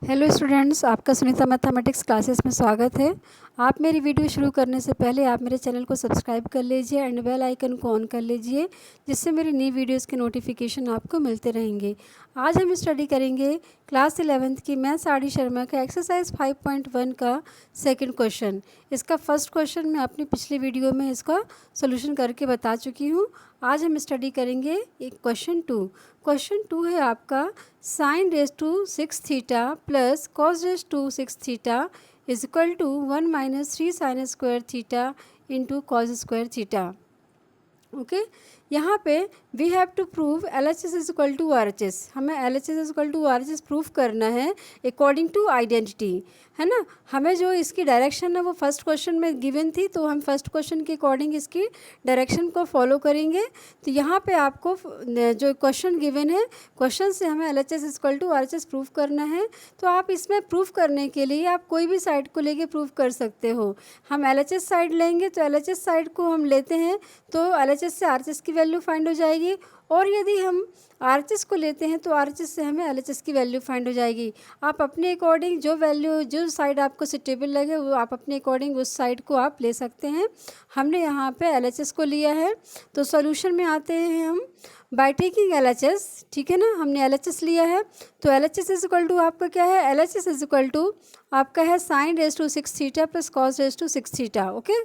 Hello students, आपका Sunita mathematics classes में स्वागत है। आप मेरी वीडियो शुरू करने से पहले आप मेरे चैनल को सब्सक्राइब कर लीजिए एंड बेल आइकन को ऑन कर लीजिए, जिससे मेरी नई वीडियोस के नोटिफिकेशन आपको मिलते रहेंगे। आज हम स्टडी करेंगे क्लास 11th की मैथ्स आर डी शर्मा का एक्सरसाइज 5.1 का सेकंड क्वेश्चन। इसका फर्स्ट क्वेश्चन मैं अपनी पिछली वीडियो में इसका सोल्यूशन करके बता चुकी हूँ। आज हम स्टडी करेंगे एक क्वेश्चन टू है आपका sin raise to 6 theta plus cos raise to 6 theta is equal to 1 minus 3 sine square theta into cos square theta. Okay, यहाँ पे we have to prove L H S is equal to R H S. हमें L H S is equal to R H S prove करना है according to identity, है ना। हमें जो इसकी डायरेक्शन है वो फर्स्ट क्वेश्चन में गिवन थी, तो हम फर्स्ट क्वेश्चन के अकॉर्डिंग इसकी डायरेक्शन को फॉलो करेंगे। तो यहाँ पे आपको जो क्वेश्चन गिवन है, क्वेश्चन से हमें L H S is equal to R H S prove करना है। तो आप इसमें प्रूफ करने के लिए आप कोई भी साइड को लेके प्रूव कर सकते हो। हम एल एच एस साइड लेंगे, तो एल एच एस साइड को हम लेते हैं तो एल एच एस से आर एच एस की वैल्यू फाइंड हो जाएगी, और यदि हम आर एच एस को लेते हैं तो आर एच एस से हमें एल एच एस की वैल्यू फाइंड हो जाएगी। आप अपने अकॉर्डिंग जो वैल्यू, जो साइड आपको सुटेबल लगे वो आप अपने अकॉर्डिंग उस साइड को आप ले सकते हैं। हमने यहाँ पे एल एच एस को लिया है, तो सॉल्यूशन में आते हैं हम by taking L H S. ठीक है ना, हमने एल एच एस लिया है, तो L H S is equal to आपका क्या है, L H S is equal to आपका है sine raise to 6 theta plus cos raise to 6 theta. Okay,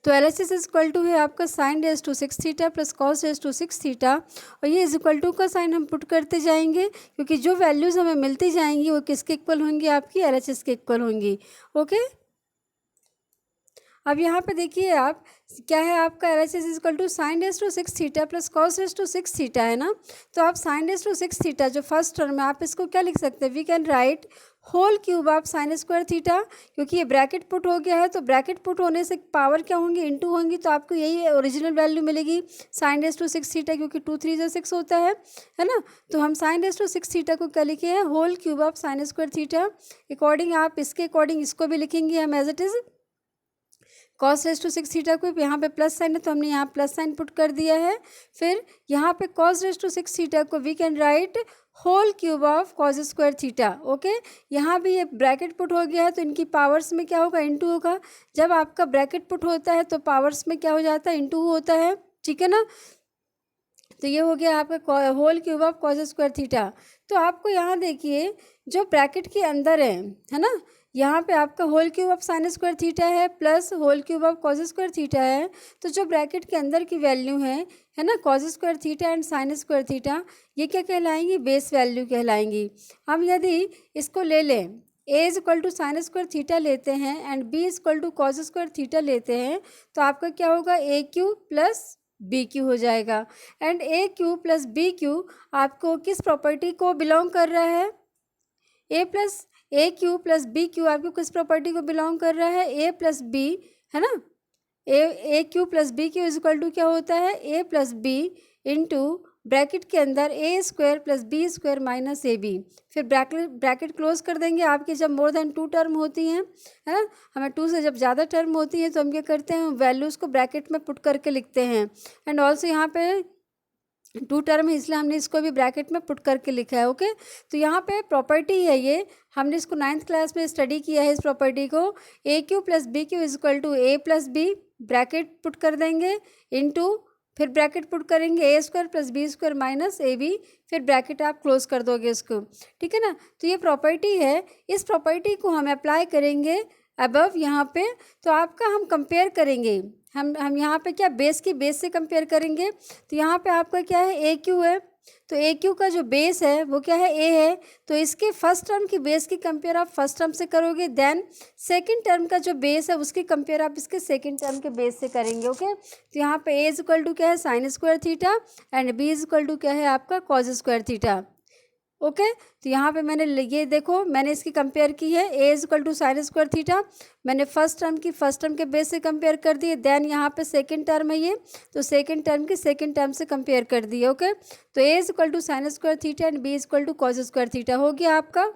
तो L H S is equal to है आपका sine raise to 6 theta plus cos raise to 6 theta, और ये is equal to का sine हम put करते जाएंगे, क्योंकि जो वैल्यूज़ हमें मिलती जाएंगी वो किसके इक्वल होंगी, आपकी एल एच एस के इक्वल होंगी। ओके, अब यहाँ पे देखिए आप क्या है, आपका L H S is equal to sine raise to 6 theta plus cos raise to 6 theta, है ना। तो आप साइन रेज टू 6 थीटा जो फर्स्ट टर्म है, आप इसको क्या लिख सकते हैं, we can write whole cube of sine square theta. क्योंकि ये ब्रैकेट पुट हो गया है, तो ब्रैकेट पुट होने से पावर क्या होंगी, इनटू होंगी, तो आपको यही ओरिजिनल वैल्यू मिलेगी साइन रेज टू 6 थीटा, क्योंकि 2 3 जो 6 होता है ना। तो हम साइन रेज टू 6 थीटा को क्या लिखे हैं, whole cube of sine square theta. According आप इसके अकॉर्डिंग इसको भी लिखेंगे हम as it is cos raise to 6 theta को। यहाँ पे प्लस साइन है तो हमने यहाँ प्लस साइन पुट कर दिया है। फिर यहाँ पे कॉस रेज टू 6 थीटा को we can write whole cube of cos square theta. Okay, यहाँ भी ये ब्रैकेट पुट हो गया है, तो इनकी पावर्स में क्या होगा, इनटू होगा। जब आपका ब्रैकेट पुट होता है तो पावर्स में क्या हो जाता है, इनटू होता है। ठीक है ना, तो ये हो गया आपका whole cube of cos square theta. तो आपको यहाँ देखिए जो ब्रैकेट के अंदर है ना, यहाँ पे आपका whole cube of sine square theta है plus whole cube of cos square theta है। तो जो ब्रैकेट के अंदर की वैल्यू है ना, cos square theta and sign square theta, ये क्या कहलाएंगी, बेस वैल्यू कहलाएंगी। हम यदि इसको ले लें, A is equal to sine square theta लेते हैं and B is equal to cos square theta लेते हैं, तो आपका क्या होगा, A cube plus B cube हो जाएगा। And A cube plus B cube आपको किस प्रॉपर्टी को बिलोंग कर रहा है, A cube plus B cube आपको किस प्रॉपर्टी को बिलोंग कर रहा है, ए प्लस बी, है ना। A cube plus B cube is equal to क्या होता है, A plus B into bracket के अंदर A square plus B square minus A B. फिर ब्रैकेट क्लोज कर देंगे। आपकी जब मोर देन 2 टर्म होती हैं, है ना, हमें 2 से जब ज़्यादा टर्म होती है तो हम क्या करते हैं, वैल्यूज़ को ब्रैकेट में पुट करके लिखते हैं। एंड ऑल्सो यहाँ पे 2 टर्म है, इसलिए हमने इसको भी ब्रैकेट में पुट करके लिखा है। ओके, तो यहाँ पे प्रॉपर्टी है, ये हमने इसको 9th क्लास में स्टडी किया है इस प्रॉपर्टी को। A cube plus B cube is equal to A plus B, bracket put कर देंगे, इनटू फिर ब्रैकेट पुट करेंगे A square plus B square minus A B, फिर ब्रैकेट आप क्लोज कर दोगे इसको। ठीक है ना, तो ये प्रॉपर्टी है, इस प्रॉपर्टी को हम अप्लाई करेंगे अबव यहाँ पे। तो आपका हम कंपेयर करेंगे, हम यहाँ पे क्या बेस की बेस से कंपेयर करेंगे। तो यहाँ पे आपका क्या है, ए क्यू है, तो ए क्यू का जो बेस है वो क्या है, ए है। तो इसके फर्स्ट टर्म की बेस की कंपेयर आप फर्स्ट टर्म से करोगे, देन सेकंड टर्म का जो बेस है उसकी कंपेयर आप इसके सेकंड टर्म के बेस से करेंगे। ओके, तो यहाँ पे ए इज इक्वल टू क्या है, sine square theta and B is equal to क्या है, आपका कॉस स्क्वायर थीटा। ओके, तो यहाँ पे मैंने ये देखो, मैंने इसकी कंपेयर की है, A is equal to sine square theta, मैंने फर्स्ट टर्म के बेस से कंपेयर कर दिए। देन यहाँ पे सेकंड टर्म है ये, तो सेकंड टर्म की सेकंड टर्म से कंपेयर कर दिए। ओके, तो A is equal to sine square theta and B is equal to cos square theta हो गया आपका।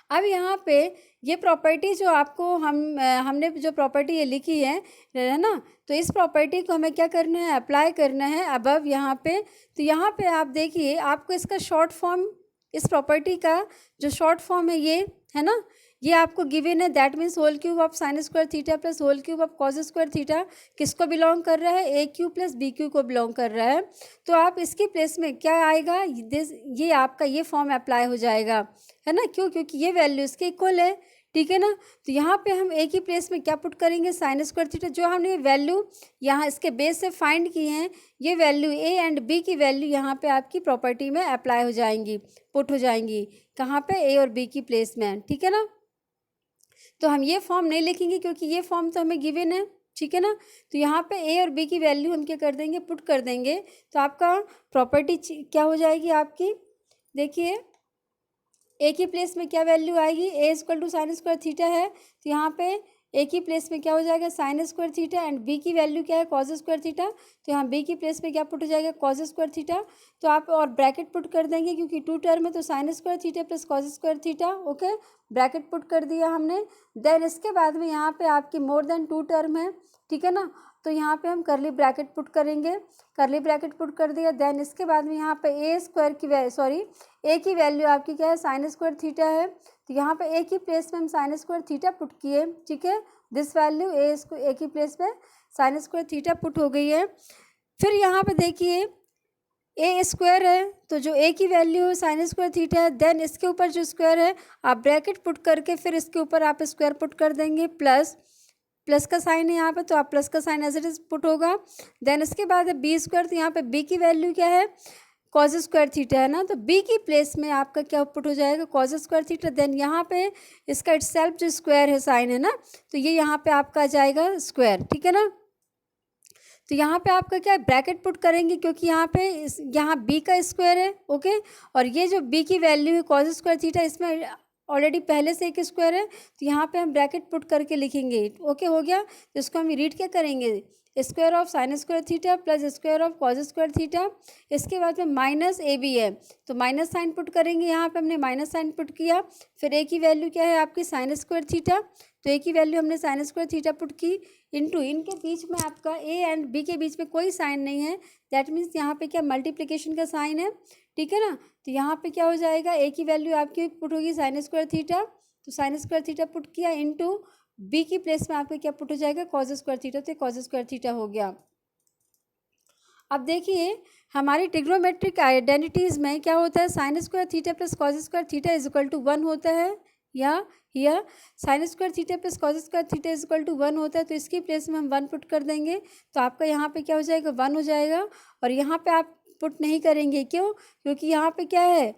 अब यहाँ पे ये प्रॉपर्टी जो आपको हमने जो प्रॉपर्टी ये लिखी है ना, तो इस प्रॉपर्टी को हमें क्या करना है, अप्लाई करना है अबव यहाँ पे। तो यहाँ पे आप देखिए, आपको इसका शॉर्ट फॉर्म इस प्रॉपर्टी का जो शॉर्ट फॉर्म है ये है ना, ये आपको गिवन है, that means whole cube of sine square theta plus whole cube of cos square theta किसको बिलोंग कर रहा है, A cube plus B cube को बिलोंग कर रहा है। तो आप इसकी प्लेस में क्या आएगा, ये आपका ये फॉर्म अप्लाई हो जाएगा, है ना, क्यों, क्योंकि ये वैल्यू इसके इक्वल है, ठीक है ना। तो यहाँ पे हम ए की प्लेस में क्या पुट करेंगे, साइन स्क्वायर थीटा, जो हमने वैल्यू यहाँ इसके बेस से फाइंड की हैं, ये वैल्यू ए एंड बी की वैल्यू यहाँ पे आपकी प्रॉपर्टी में अप्लाई हो जाएंगी, पुट हो जाएंगी, कहाँ पे, ए और बी की प्लेस में, ठीक है ना। तो हम ये फॉर्म नहीं लिखेंगे क्योंकि ये फॉर्म तो हमें गिवन है, ठीक है ना। तो यहाँ पे ए और बी की वैल्यू हम क्या कर देंगे, पुट कर देंगे। तो आपका प्रॉपर्टी क्या हो जाएगी आपकी, देखिए ए की प्लेस में क्या वैल्यू आएगी, A equal to sine square theta है, तो यहाँ पे ए की प्लेस में क्या हो जाएगा, sine square theta, and B की वैल्यू क्या है, कॉस स्क्वायर थीटा, तो यहाँ बी की प्लेस में क्या पुट हो जाएगा, कॉस स्क्वायर थीटा। तो आप और ब्रैकेट पुट कर देंगे क्योंकि टू टर्म है, तो sign square theta plus cos square theta, okay, bracket put कर दिया हमने। देन इसके बाद में यहाँ पे आपकी मोर देन टू टर्म है, ठीक है ना, तो यहाँ पे हम करली ब्रैकेट पुट करेंगे, करली ब्रैकेट पुट कर दिया। देन इसके बाद में यहाँ पे ए स्क्वायर की ए की वैल्यू आपकी क्या है, साइन स्क्वायर थीटा है, तो यहाँ पे ए की प्लेस में हम साइन स्क्वायर थीटा पुट किए, ठीक है, दिस वैल्यू ए की प्लेस में साइन स्क्वायर थीटा पुट हो गई है। फिर यहाँ पे देखिए ए स्क्वायर है, तो जो ए की वैल्यू साइन स्क्वायर थीटा है, देन इसके ऊपर जो स्क्वायर है आप ब्रैकेट पुट करके फिर इसके ऊपर आप स्क्वायर पुट कर देंगे, प्लस का साइन है यहाँ पे, तो आप प्लस का sign as it is put होगा। देन इसके बाद है बी स्क्वायर, तो यहाँ पे बी की वैल्यू क्या है, कॉस स्क्वायर थीटा है ना, तो बी की प्लेस में आपका क्या पुट हो जाएगा, कॉस स्क्वायर थीटा। देन यहाँ पे इसका इटसेल्फ जो स्क्वायर है साइन है ना, तो ये यहाँ पे आपका आ जाएगा स्क्वायर, ठीक है ना। तो यहाँ पे आपका क्या ब्रैकेट पुट करेंगे क्योंकि यहाँ पे यहाँ बी का स्क्वायर है, ओके, और ये जो बी की वैल्यू है कॉस स्क्वायर थीटा, इसमें ऑलरेडी पहले से एक स्क्वायर है, तो यहाँ पे हम ब्रैकेट पुट करके लिखेंगे, ओके, हो गया। तो इसको हम रीड क्या करेंगे, square of sine square theta plus square of cos square theta, इसके बाद में माइनस ए बी है, तो माइनस साइन पुट करेंगे, यहाँ पे हमने माइनस साइन पुट किया। फिर ए की वैल्यू क्या है आपकी, साइन स्क्वायर थीटा, तो ए की वैल्यू हमने साइन स्क्वायर थीटा पुट की, इनटू इनके बीच में आपका ए एंड बी के बीच में कोई साइन नहीं है, दैट मीन्स यहाँ पे क्या मल्टीप्लिकेशन का साइन है, ठीक है ना। तो यहाँ पे क्या हो जाएगा, ए की वैल्यू आपकी पुट होगी साइन स्क्वायर थीटा, तो साइन स्क्वायर थीटा पुट किया, इनटू बी की प्लेस में आपका क्या पुट हो जाएगा, कॉस स्क्वायर थीटा, तो कॉस स्क्वायर थीटा हो गया। अब देखिए हमारी ट्रिग्नोमेट्रिक आइडेंटिटीज़ में क्या होता है, sine square theta plus cos square theta is equal to 1 होता है, या here sine square theta plus cos square theta is equal to 1 होता है, तो इसकी प्लेस में हम 1 पुट कर देंगे, तो आपका यहाँ पे क्या हो जाएगा, 1 हो जाएगा। और यहाँ पे आप पुट नहीं करेंगे, क्यों, क्योंकि यहाँ पे क्या है,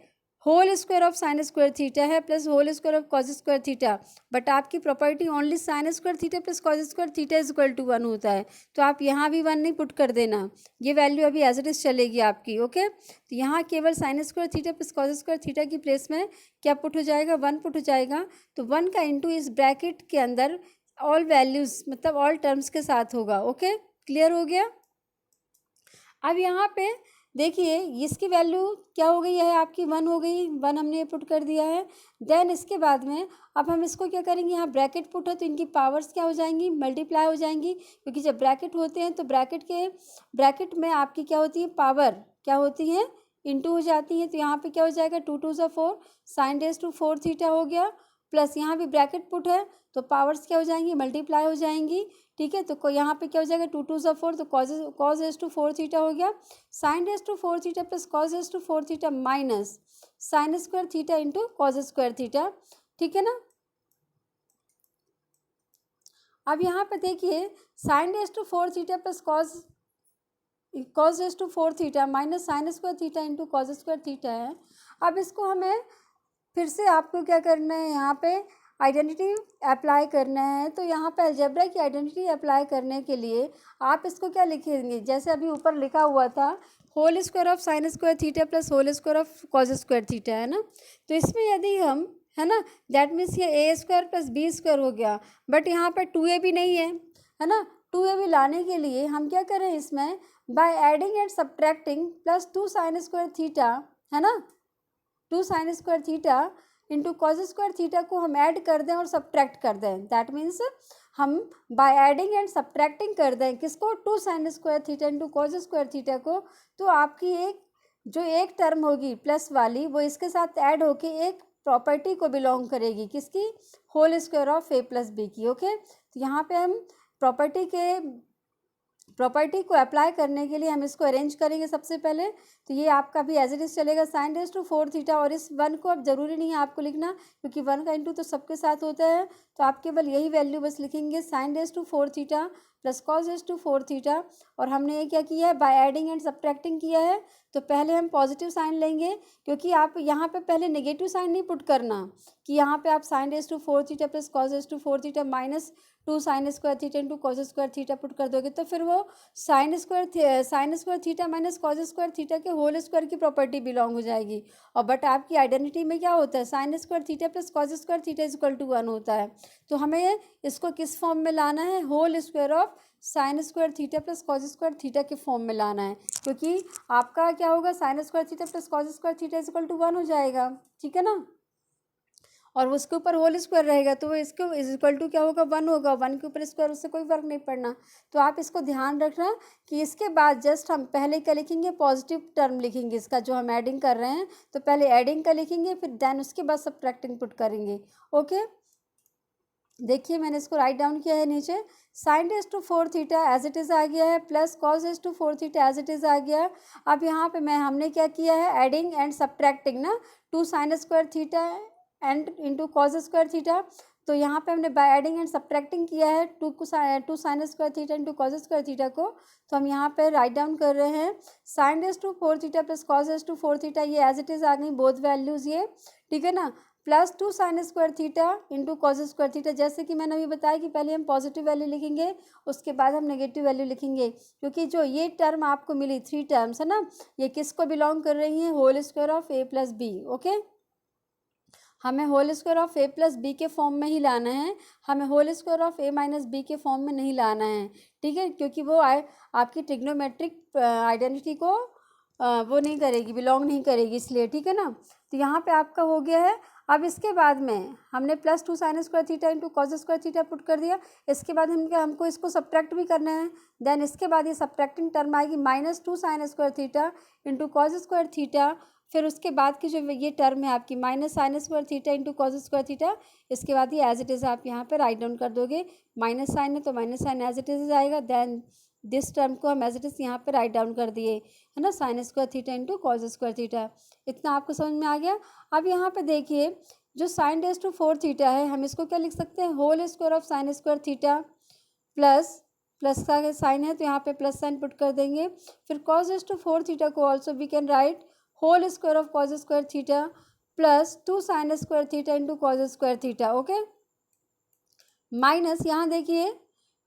whole square of sine square theta है plus whole square of cos square theta, but आपकी property only sine square theta plus cos square theta is equal to 1 होता है, तो आप यहाँ भी 1 नहीं पुट कर देना, ये वैल्यू अभी एज इट इज चलेगी आपकी, ओके। तो यहाँ केवल sign square theta plus cos square theta की प्लेस में क्या पुट हो जाएगा, 1 पुट हो जाएगा। तो 1 का इंटू इस ब्रैकेट के अंदर ऑल वैल्यूज़ मतलब ऑल टर्म्स के साथ होगा, ओके, क्लियर हो गया। अब यहाँ पे देखिए इसकी वैल्यू क्या हो गई है आपकी, 1 हो गई, 1 हमने पुट कर दिया है। देन इसके बाद में अब हम इसको क्या करेंगे, यहाँ ब्रैकेट पुट है तो इनकी पावर्स क्या हो जाएंगी, मल्टीप्लाई हो जाएंगी, क्योंकि जब ब्रैकेट होते हैं तो ब्रैकेट में आपकी क्या होती है, पावर क्या होती है, इंटू हो जाती है। तो यहाँ पे क्या हो जाएगा, 2 2 ज़ा 4 साइन रेज़ टू 4 थीटा हो गया, प्लस यहाँ भी ब्रैकेट पुट है तो पावर्स क्या हो जाएंगी, मल्टीप्लाई हो जाएंगी, ठीक है। तो यहाँ पे क्या हो जाएगा, 2 2 ज़ा 4, तो कॉस रेज़ टू 4 थीटा हो गया, sine raise to 4 theta plus cos raise to 4 theta minus sine square theta into cos square theta, ठीक है ना। अब यहाँ पे देखिए sine raise to 4 theta plus cos raise to 4 theta minus sine square theta into cos square theta है। अब इसको हमें फिर से आपको क्या करना है, यहाँ पे आइडेंटिटी अप्लाई करना है। तो यहाँ पे अलजेब्रा की आइडेंटिटी अप्लाई करने के लिए आप इसको क्या लिखेंगे, जैसे अभी ऊपर लिखा हुआ था whole square of sine square theta plus whole square of cos square theta, है ना। तो इसमें यदि हम, है ना, दैट मीन्स ये A square plus B square हो गया, बट यहाँ पर 2a भी नहीं है ना। 2a भी लाने के लिए हम क्या करें, इसमें by adding and subtracting plus 2 sine square theta, है ना, 2 sine square theta into cos square theta को हम ऐड कर दें और सब्ट्रैक्ट कर दें, दैट मीन्स हम बाय एडिंग एंड सब्ट्रैक्टिंग कर दें किसको, 2 sine square theta into cos square theta को, तो आपकी एक जो एक टर्म होगी प्लस वाली वो इसके साथ ऐड होके एक प्रॉपर्टी को बिलोंग करेगी, किसकी, whole square of A plus B की। ओके, तो यहाँ पे हम प्रॉपर्टी को अप्लाई करने के लिए हम इसको अरेंज करेंगे सबसे पहले। तो ये आपका भी एज इट इज चलेगा साइन रेज टू 4 थीटा, और इस वन को अब जरूरी नहीं है आपको लिखना क्योंकि वन का इंटू तो सबके साथ होता है, तो आप केवल यही वैल्यू बस लिखेंगे, sine raise to 4 theta plus cos raise to 4 theta. और हमने ये क्या किया है, बाय एडिंग एंड सब्ट्रैक्टिंग किया है। तो पहले हम पॉजिटिव साइन लेंगे, क्योंकि आप यहाँ पे पहले नेगेटिव साइन नहीं पुट करना कि यहाँ पे आप sine raise to 4 theta plus cos raise to 4 theta minus 2 sine square theta into cos square theta put कर दोगे, तो फिर वो sine square theta minus cos square theta के होल स्क्वायर की प्रॉपर्टी बिलोंग हो जाएगी। और बट आपकी आइडेंटिटी में क्या होता है, sine square theta plus cos square theta is equal to 1 होता है। तो हमें इसको किस फॉर्म में लाना है, whole square of sine square theta plus cos square theta के फॉर्म में लाना है, क्योंकि आपका क्या होगा, sine square theta plus cos square theta is equal to 1 हो जाएगा, ठीक है ना। और उसके ऊपर होल स्क्वायर रहेगा तो वो इसको इज इक्वल टू क्या होगा, 1 होगा, 1 के ऊपर स्क्वायर, उससे कोई फर्क नहीं पड़ना। तो आप इसको ध्यान रखना कि इसके बाद जस्ट हम पहले क्या लिखेंगे, पॉजिटिव टर्म लिखेंगे इसका जो हम एडिंग कर रहे हैं, तो पहले एडिंग का लिखेंगे, फिर देन उसके बाद सब्ट्रैक्टिंग पुट करेंगे। ओके, देखिए मैंने इसको राइट डाउन किया है नीचे, sine raise to 4 theta as it is आ गया है, plus cos raise to 4 theta as it is आ गया। अब यहाँ पे हमने क्या किया है, एडिंग एंड सब्ट्रैक्टिंग ना, 2 sine square theta and into cos square theta. तो यहाँ पे हमने बाय एडिंग एंड सब्ट्रैक्टिंग किया है 2 sine square theta into cos square theta को। तो हम यहाँ पे राइट डाउन कर रहे हैं, sine raise to 4 theta plus cos raise to 4 theta, ये एज इट इज़ आ गई बोथ वैल्यूज़ ये, ठीक है ना, plus 2 sine square theta into cos square theta. जैसे कि मैंने अभी बताया कि पहले हम पॉजिटिव वैल्यू लिखेंगे, उसके बाद हम नेगेटिव वैल्यू लिखेंगे, क्योंकि जो ये टर्म आपको मिली 3 टर्म्स है ना, ये किसको बिलोंग कर रही हैं, whole square of A plus B. Okay, हमें whole square of A plus B के फॉर्म में ही लाना है, हमें whole square of A minus B के फॉर्म में नहीं लाना है, ठीक है, क्योंकि वो आपकी ट्रिग्नोमेट्रिक आइडेंटिटी को वो नहीं करेगी, बिलोंग नहीं करेगी, इसलिए, ठीक है ना। तो यहाँ पे आपका हो गया है। अब इसके बाद में हमने plus 2 sine square theta into cos square theta put कर दिया। इसके बाद हमको इसको सब्ट्रैक्ट भी करना है, देन इसके बाद ये सब्ट्रैक्टिंग टर्म आएगी minus 2 sine square theta into cos square theta. फिर उसके बाद की जो ये टर्म है आपकी minus sine square theta into cos square theta, इसके बाद ये एज इट इज़ आप यहाँ पे राइट डाउन कर दोगे, माइनस साइन है तो minus sign as it is आएगा, देन दिस टर्म को हम एज इट इज़ यहाँ पे राइट डाउन कर दिए, है ना, sign square theta into cos square theta. इतना आपको समझ में आ गया। अब यहाँ पे देखिए, जो साइन रेज टू 4 थीटा है, हम इसको क्या लिख सकते हैं, whole square of sine square theta plus plus का साइन है तो यहाँ पे प्लस साइन पुट कर देंगे। फिर कॉस रेज टू 4 थीटा को also we can write whole square of cos square theta plus 2 sine square theta into cos square theta. Okay, minus यहाँ देखिए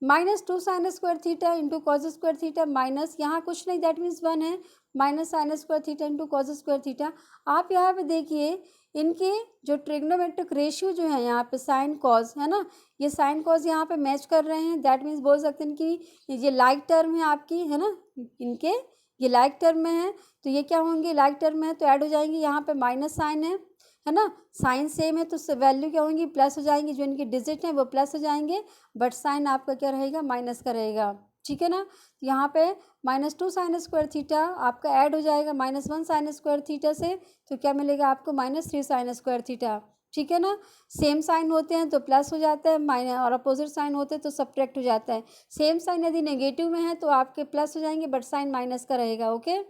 minus 2 sine square theta into cos square theta, minus यहाँ कुछ नहीं, that means 1 है, minus sine square theta into cos square theta. आप यहाँ पे देखिए इनके जो ट्रिग्नोमेट्रिक रेशियो जो है यहाँ पे साइन कॉस है ना, ये साइन कॉस यहाँ पे मैच कर रहे हैं, दैट मीन्स बोल सकते हैं कि ये लाइक टर्म है आपकी, है ना, इनके ये लाइक टर्म में है, तो ये क्या होंगे, लाइक टर्म में है तो ऐड हो जाएंगे। यहाँ पे माइनस साइन है ना, साइन सेम है तो वैल्यू क्या होंगी, प्लस हो जाएंगी, जो इनके डिजिट हैं वो प्लस हो जाएंगे, बट साइन आपका क्या रहेगा, माइनस का रहेगा, ठीक है ना। यहाँ पे माइनस 2 साइन स्क्वायर थीटा आपका ऐड हो जाएगा माइनस 1 साइन स्क्वायर थीटा से, तो क्या मिलेगा आपको, माइनस 3 साइन स्क्वायर थीटा, ठीक है ना। सेम साइन होते हैं तो प्लस हो जाता है, माइनस, और अपोजिट साइन होते हैं तो सब्ट्रैक्ट हो जाता है। सेम साइन यदि नेगेटिव में है तो आपके प्लस हो जाएंगे, बट साइन माइनस का रहेगा। ओके,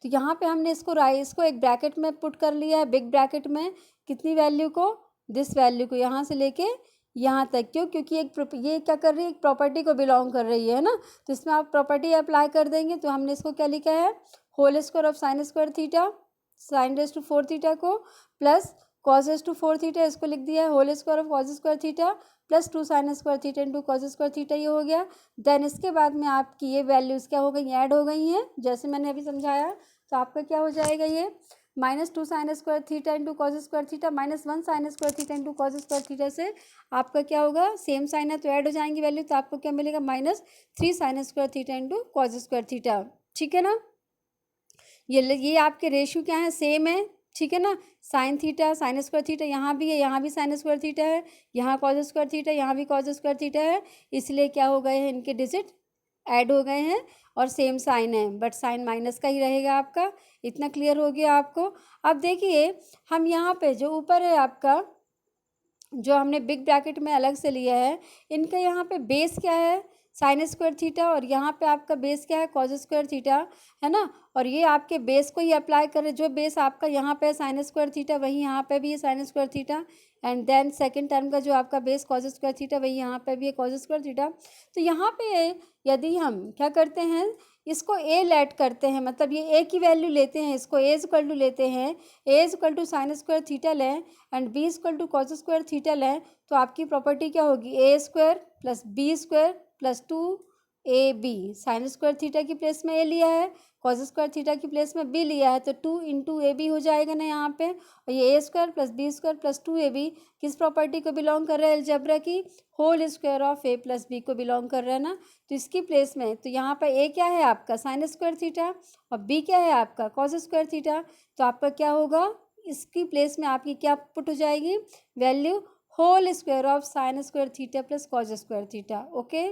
तो यहाँ पे हमने इसको एक ब्रैकेट में पुट कर लिया है, बिग ब्रैकेट में, कितनी वैल्यू को, दिस वैल्यू को, यहाँ से लेके यहाँ तक। क्यों, क्योंकि ये क्या कर रही है, एक प्रॉपर्टी को बिलोंग कर रही है ना, तो इसमें आप प्रॉपर्टी अप्लाई कर देंगे। तो हमने इसको क्या लिखा है, whole square of sine square theta, sine raise to 4 theta को, plus cos raise to 4 theta, इसको लिख दिया है whole square of cos square theta plus 2 sine square theta into cos square theta, ये हो गया। देन इसके बाद में आपकी ये वैल्यूज़ क्या हो गई, ऐड हो गई हैं, जैसे मैंने अभी समझाया। तो आपका क्या हो जाएगा, ये minus 2 sine square theta into cos square theta minus 1 sign square theta into cos square theta से आपका क्या होगा, सेम साइन है तो ऐड हो जाएंगी वैल्यू, तो आपको क्या मिलेगा, minus 3 sine square theta into cos square theta, ठीक है ना। ये आपके रेशियो क्या है, सेम है, ठीक है ना। Sine theta sine square theta यहाँ भी है, यहाँ भी साइन स्क्वायर थीटा है, यहाँ कॉस स्क्वायर थीटा, यहाँ भी कॉस स्क्वायर थीटा है, इसलिए क्या हो गए हैं इनके डिजिट ऐड हो गए हैं और सेम साइन है, बट साइन माइनस का ही रहेगा आपका। इतना क्लियर हो गया आपको। अब देखिए हम यहाँ पे जो ऊपर है आपका, जो हमने बिग ब्रैकेट में अलग से लिया है, इनका यहाँ पे बेस क्या है, साइन स्क्वायर थीटा, और यहाँ पे आपका बेस क्या है, कॉज स्क्वायर थीटा, है ना। और ये आपके बेस को ही अप्लाई करें, जो बेस आपका यहाँ पे है साइन स्क्वायर थीटा, वही यहाँ पे भी है sine square theta. And then second term का जो आपका बेस कॉज स्क्वायर थीटा, वही यहाँ पे भी है कॉज स्क्वायर थीटा। तो यहाँ पे यदि हम क्या करते हैं, इसको ए लेट करते हैं, मतलब ये ए की वैल्यू लेते हैं, इसको ए इक्वल टू लेते हैं, A equal to sine square theta लें and B equal to cos square theta लें, तो आपकी प्रॉपर्टी क्या होगी, A square plus B square plus 2ab। Sine square theta की प्लेस में ए लिया है, कॉस स्क्वायर थीटा की प्लेस में बी लिया है, तो 2 इंटू ए बी हो जाएगा ना यहाँ पे। और ये A square plus B square plus 2ab किस प्रॉपर्टी को बिलोंग कर रहा है, अलजेब्रा की whole square of A plus B को बिलोंग कर रहा है ना। तो इसकी प्लेस में तो यहाँ पर ए क्या है आपका साइन स्क्वायर थीटा और बी क्या है आपका कॉस स्क्वायर थीटा। तो आपका क्या होगा, इसकी प्लेस में आपकी क्या पुट हो जाएगी, value whole square of sine square theta plus cos square theta. Okay,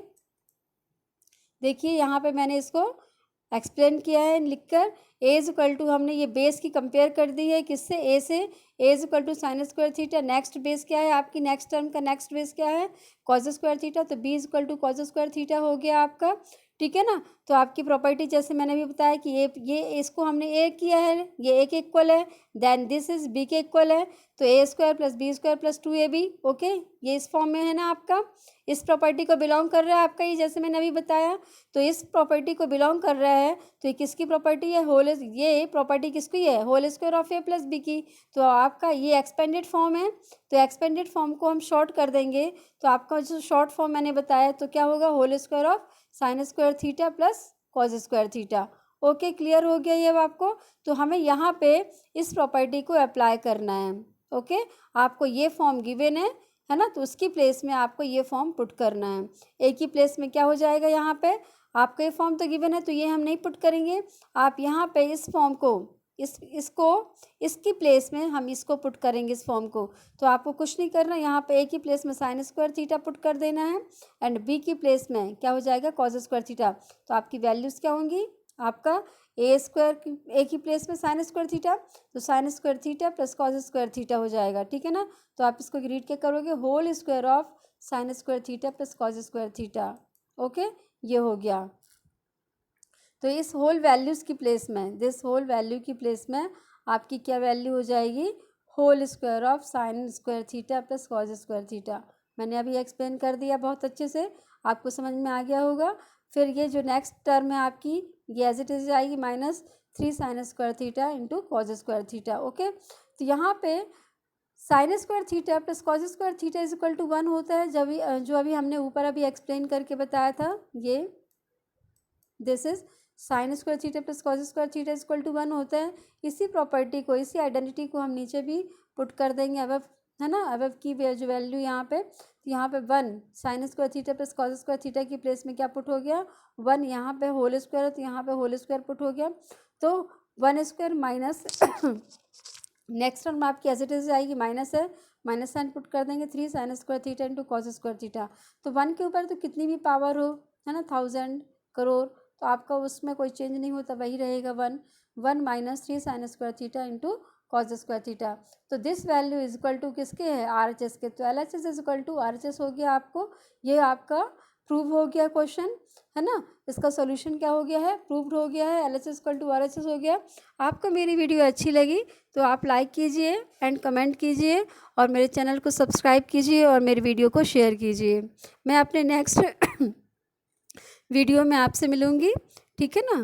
देखिए यहाँ पे मैंने इसको एक्सप्लेन किया है लिखकर। ए इज इक्वल टू, हमने ये बेस की कंपेयर कर दी है किससे, ए से। A is equal to sine square theta, next base क्या है आपकी, नेक्स्ट टर्म का नेक्स्ट बेस क्या है, कॉस स्क्वायर थीटा, तो B is equal to cos square theta हो गया आपका। ठीक है ना। तो आपकी प्रॉपर्टी जैसे मैंने भी बताया कि ये इसको हमने ए किया है, ये ए के इक्वल है, देन दिस इज बी के इक्वल है, तो A square plus B square plus 2ab। Okay, ये इस फॉर्म में है ना आपका, इस प्रॉपर्टी को बिलोंग कर रहा है आपका, ये जैसे मैंने अभी बताया। तो इस प्रॉपर्टी को बिलोंग कर रहा है, तो ये किसकी प्रॉपर्टी है, होल, ये प्रॉपर्टी किसकी है, whole square of A plus B की। तो आपका ये एक्सपेंडेड फॉर्म है, तो एक्सपेंडेड फॉर्म को हम शॉर्ट कर देंगे, तो आपका जो शॉर्ट फॉर्म मैंने बताया तो क्या होगा, whole square of sine square theta plus cos square theta. Okay, clear हो गया ये अब आपको। तो हमें यहाँ पे इस प्रॉपर्टी को अप्लाई करना है। ओके, आपको ये फॉर्म गिवन है ना, तो उसकी प्लेस में आपको ये फॉर्म पुट करना है। ए की प्लेस में क्या हो जाएगा, यहाँ पे आपको ये फॉर्म तो गिवन है, तो ये हम नहीं पुट करेंगे। आप यहाँ पे इस फॉर्म को इसकी प्लेस में हम इसको पुट करेंगे, इस फॉर्म को। तो आपको कुछ नहीं करना, यहाँ पे ए की प्लेस में साइन स्क्वायर थीटा पुट कर देना है एंड बी की प्लेस में क्या हो जाएगा, कॉस स्क्वायर थीटा। तो आपकी वैल्यूज़ क्या होंगी, आपका ए स्क्वायर, ए की प्लेस में साइन स्क्वायर थीटा, तो sign square theta plus cos square theta हो जाएगा। ठीक है ना। तो आप इसको रीड क्या करोगे, whole square of sine square theta plus cos square theta. Okay, ये हो गया। तो इस होल वैल्यूज़ की प्लेस में, दिस होल वैल्यू की प्लेस में आपकी क्या वैल्यू हो जाएगी, whole square of sine square theta plus cos square theta. मैंने अभी एक्सप्लेन कर दिया बहुत अच्छे से, आपको समझ में आ गया होगा। फिर ये जो नेक्स्ट टर्म है आपकी, ये एज इट इज आएगी -3 sine square theta into cos square theta. Okay, तो यहाँ पे sine square theta plus cos square theta is equal to 1 होता है, जब जो अभी हमने ऊपर अभी एक्सप्लेन करके बताया था, ये this is sine square theta plus cos square theta is equal to 1 होता है। इसी प्रॉपर्टी को, इसी आइडेंटिटी को हम नीचे भी पुट कर देंगे अबव, है ना, अबव की जो वैल्यू यहाँ पे, तो यहाँ पे 1 sign square theta plus cos square theta की प्लेस में क्या पुट हो गया, 1, यहाँ पे होल स्क्वायर है तो यहाँ पे होल स्क्वायर पुट हो गया, तो 1 स्क्वायर माइनस नेक्स्ट टर्म आपकी एज इट इज आएगी, माइनस है, माइनस साइन पुट कर देंगे, 3 sine square theta into cos square theta. तो 1 के ऊपर तो कितनी भी पावर हो, है ना, 1000 करोड़, तो आपका उसमें कोई चेंज नहीं होता, वही रहेगा 1 minus 3 sine square theta into cos square theta. तो this value is equal to किसके है, RHS के, तो LHS इज इक्वल टू RHS हो गया आपको। ये आपका प्रूव हो गया क्वेश्चन, है ना, इसका सॉल्यूशन क्या हो गया है, प्रूव्ड हो गया है, LHS इक्वल टू RHS हो गया। आपको मेरी वीडियो अच्छी लगी तो आप लाइक कीजिए एंड कमेंट कीजिए और मेरे चैनल को सब्सक्राइब कीजिए और मेरी वीडियो को शेयर कीजिए। मैं अपने नेक्स्ट वीडियो में आपसे मिलूँगी, ठीक है ना।